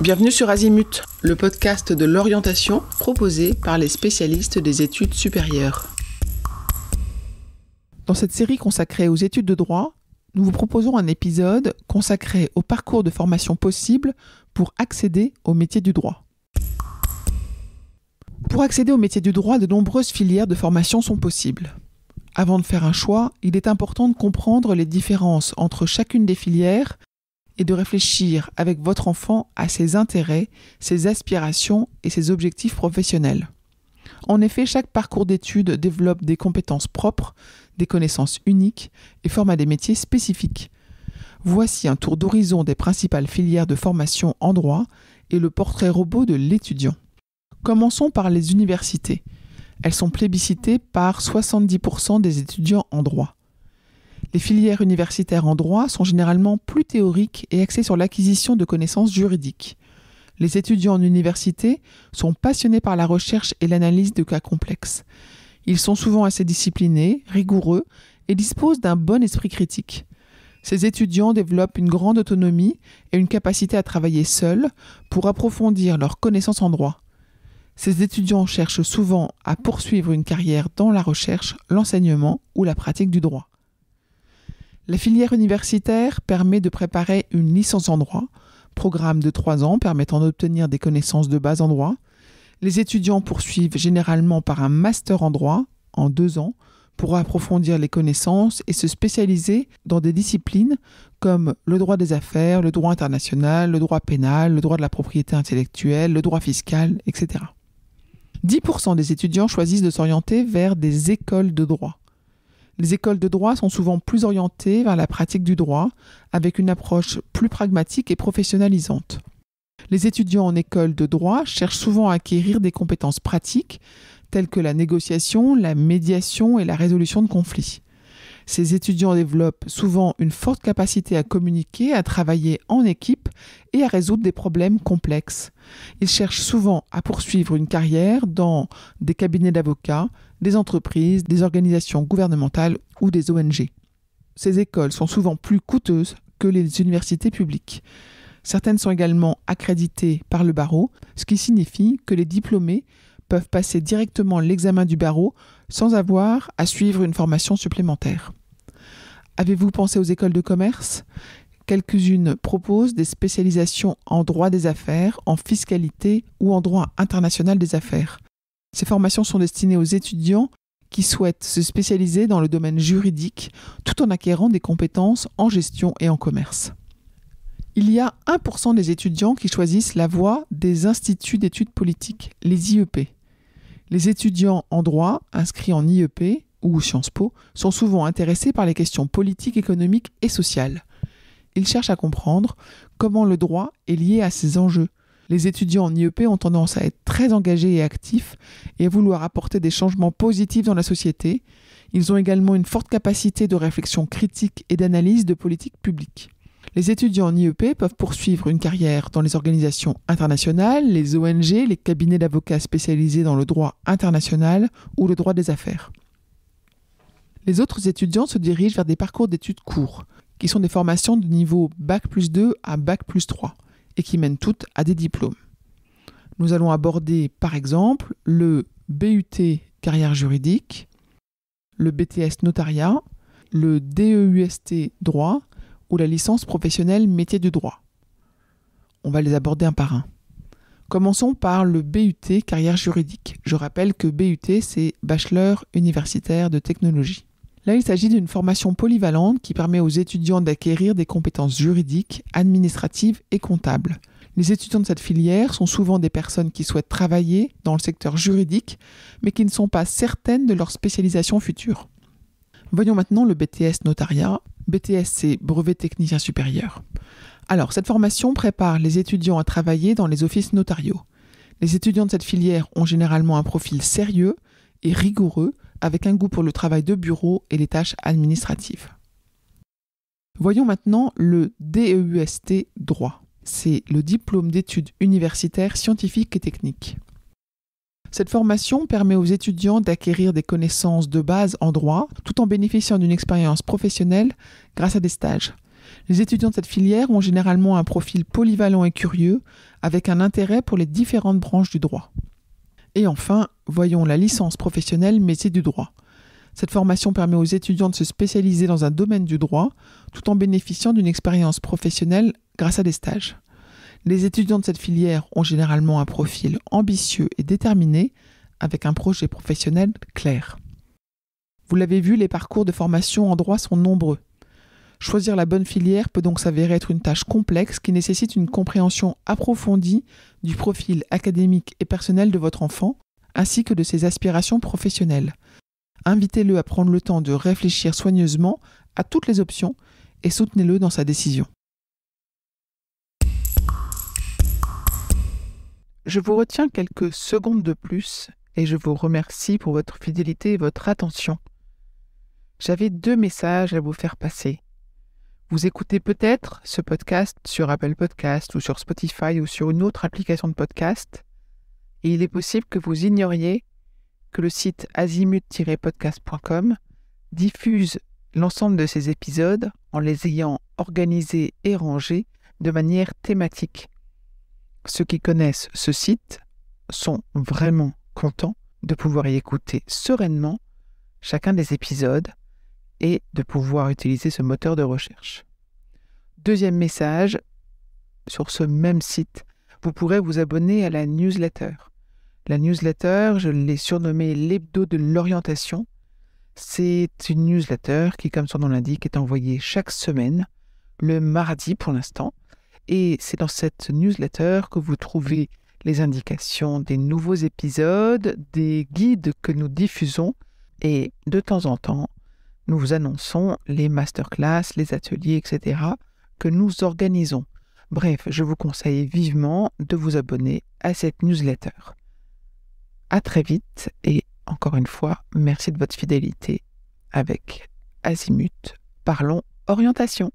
Bienvenue sur Azimut, le podcast de l'orientation proposé par les spécialistes des études supérieures. Dans cette série consacrée aux études de droit, nous vous proposons un épisode consacré au parcours de formation possible pour accéder au métier du droit. Pour accéder au métier du droit, de nombreuses filières de formation sont possibles. Avant de faire un choix, il est important de comprendre les différences entre chacune des filières et de réfléchir avec votre enfant à ses intérêts, ses aspirations et ses objectifs professionnels. En effet, chaque parcours d'études développe des compétences propres, des connaissances uniques et forme à des métiers spécifiques. Voici un tour d'horizon des principales filières de formation en droit et le portrait robot de l'étudiant. Commençons par les universités. Elles sont plébiscitées par 70% des étudiants en droit. Les filières universitaires en droit sont généralement plus théoriques et axées sur l'acquisition de connaissances juridiques. Les étudiants en université sont passionnés par la recherche et l'analyse de cas complexes. Ils sont souvent assez disciplinés, rigoureux et disposent d'un bon esprit critique. Ces étudiants développent une grande autonomie et une capacité à travailler seuls pour approfondir leurs connaissances en droit. Ces étudiants cherchent souvent à poursuivre une carrière dans la recherche, l'enseignement ou la pratique du droit. La filière universitaire permet de préparer une licence en droit, programme de 3 ans permettant d'obtenir des connaissances de base en droit. Les étudiants poursuivent généralement par un master en droit, en 2 ans, pour approfondir les connaissances et se spécialiser dans des disciplines comme le droit des affaires, le droit international, le droit pénal, le droit de la propriété intellectuelle, le droit fiscal, etc. 10% des étudiants choisissent de s'orienter vers des écoles de droit. Les écoles de droit sont souvent plus orientées vers la pratique du droit, avec une approche plus pragmatique et professionnalisante. Les étudiants en école de droit cherchent souvent à acquérir des compétences pratiques, telles que la négociation, la médiation et la résolution de conflits. Ces étudiants développent souvent une forte capacité à communiquer, à travailler en équipe et à résoudre des problèmes complexes. Ils cherchent souvent à poursuivre une carrière dans des cabinets d'avocats, des entreprises, des organisations gouvernementales ou des ONG. Ces écoles sont souvent plus coûteuses que les universités publiques. Certaines sont également accréditées par le barreau, ce qui signifie que les diplômés peuvent passer directement l'examen du barreau sans avoir à suivre une formation supplémentaire. Avez-vous pensé aux écoles de commerce ? Quelques-unes proposent des spécialisations en droit des affaires, en fiscalité ou en droit international des affaires. Ces formations sont destinées aux étudiants qui souhaitent se spécialiser dans le domaine juridique tout en acquérant des compétences en gestion et en commerce. Il y a 1% des étudiants qui choisissent la voie des instituts d'études politiques, les IEP. Les étudiants en droit, inscrits en IEP ou Sciences Po, sont souvent intéressés par les questions politiques, économiques et sociales. Ils cherchent à comprendre comment le droit est lié à ces enjeux. Les étudiants en IEP ont tendance à être très engagés et actifs et à vouloir apporter des changements positifs dans la société. Ils ont également une forte capacité de réflexion critique et d'analyse de politique publique. Les étudiants en IEP peuvent poursuivre une carrière dans les organisations internationales, les ONG, les cabinets d'avocats spécialisés dans le droit international ou le droit des affaires. Les autres étudiants se dirigent vers des parcours d'études courts, qui sont des formations de niveau Bac+2 à Bac+3 et qui mènent toutes à des diplômes. Nous allons aborder par exemple le BUT carrière juridique, le BTS notariat, le DEUST droit ou la licence professionnelle métier du droit. On va les aborder un par un. Commençons par le BUT carrière juridique. Je rappelle que BUT, c'est Bachelor universitaire de technologie. Là, il s'agit d'une formation polyvalente qui permet aux étudiants d'acquérir des compétences juridiques, administratives et comptables. Les étudiants de cette filière sont souvent des personnes qui souhaitent travailler dans le secteur juridique, mais qui ne sont pas certaines de leur spécialisation future. Voyons maintenant le BTS notariat. BTS, c'est brevet technicien supérieur. Alors, cette formation prépare les étudiants à travailler dans les offices notariaux. Les étudiants de cette filière ont généralement un profil sérieux et rigoureux, avec un goût pour le travail de bureau et les tâches administratives. Voyons maintenant le DEUST droit. C'est le diplôme d'études universitaires scientifiques et techniques. Cette formation permet aux étudiants d'acquérir des connaissances de base en droit, tout en bénéficiant d'une expérience professionnelle grâce à des stages. Les étudiants de cette filière ont généralement un profil polyvalent et curieux, avec un intérêt pour les différentes branches du droit. Et enfin, voyons la licence professionnelle métier du droit. Cette formation permet aux étudiants de se spécialiser dans un domaine du droit, tout en bénéficiant d'une expérience professionnelle grâce à des stages. Les étudiants de cette filière ont généralement un profil ambitieux et déterminé, avec un projet professionnel clair. Vous l'avez vu, les parcours de formation en droit sont nombreux. Choisir la bonne filière peut donc s'avérer être une tâche complexe qui nécessite une compréhension approfondie du profil académique et personnel de votre enfant, ainsi que de ses aspirations professionnelles. Invitez-le à prendre le temps de réfléchir soigneusement à toutes les options et soutenez-le dans sa décision. Je vous retiens quelques secondes de plus et je vous remercie pour votre fidélité et votre attention. J'avais 2 messages à vous faire passer. Vous écoutez peut-être ce podcast sur Apple Podcast ou sur Spotify ou sur une autre application de podcast, et il est possible que vous ignoriez que le site azimut-podcast.com diffuse l'ensemble de ces épisodes en les ayant organisés et rangés de manière thématique. Ceux qui connaissent ce site sont vraiment contents de pouvoir y écouter sereinement chacun des épisodes et de pouvoir utiliser ce moteur de recherche. Deuxième message, sur ce même site, vous pourrez vous abonner à la newsletter. La newsletter, je l'ai surnommée l'hebdo de l'orientation. C'est une newsletter qui, comme son nom l'indique, est envoyée chaque semaine, le mardi pour l'instant. Et c'est dans cette newsletter que vous trouvez les indications des nouveaux épisodes, des guides que nous diffusons et de temps en temps, nous vous annonçons les masterclass, les ateliers, etc. que nous organisons. Bref, je vous conseille vivement de vous abonner à cette newsletter. À très vite et encore une fois, merci de votre fidélité avec Azimut. Parlons orientation.